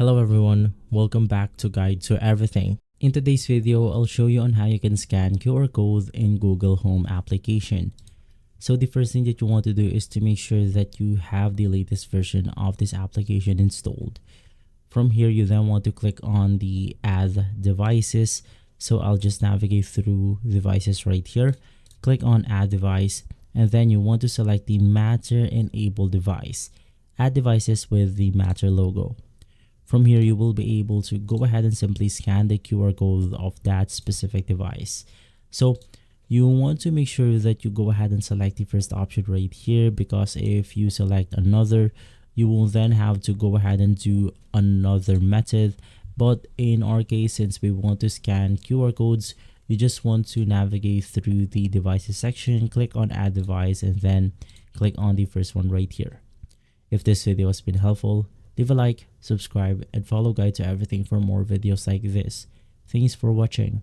Hello everyone, welcome back to Guide to Everything. In today's video, I'll show you on how you can scan QR code in Google Home application. So the first thing that you want to do is to make sure that you have the latest version of this application installed. From here, you then want to click on the Add Devices. So I'll just navigate through devices right here. Click on Add Device, and then you want to select the Matter Enabled device. Add devices with the Matter logo. From here, you will be able to go ahead and simply scan the QR code of that specific device. So you want to make sure that you go ahead and select the first option right here, because if you select another, you will then have to go ahead and do another method. But in our case, since we want to scan QR codes, you just want to navigate through the devices section, click on Add Device, and then click on the first one right here. If this video has been helpful, leave a like, subscribe, and follow Guide to Everything for more videos like this. Thanks for watching.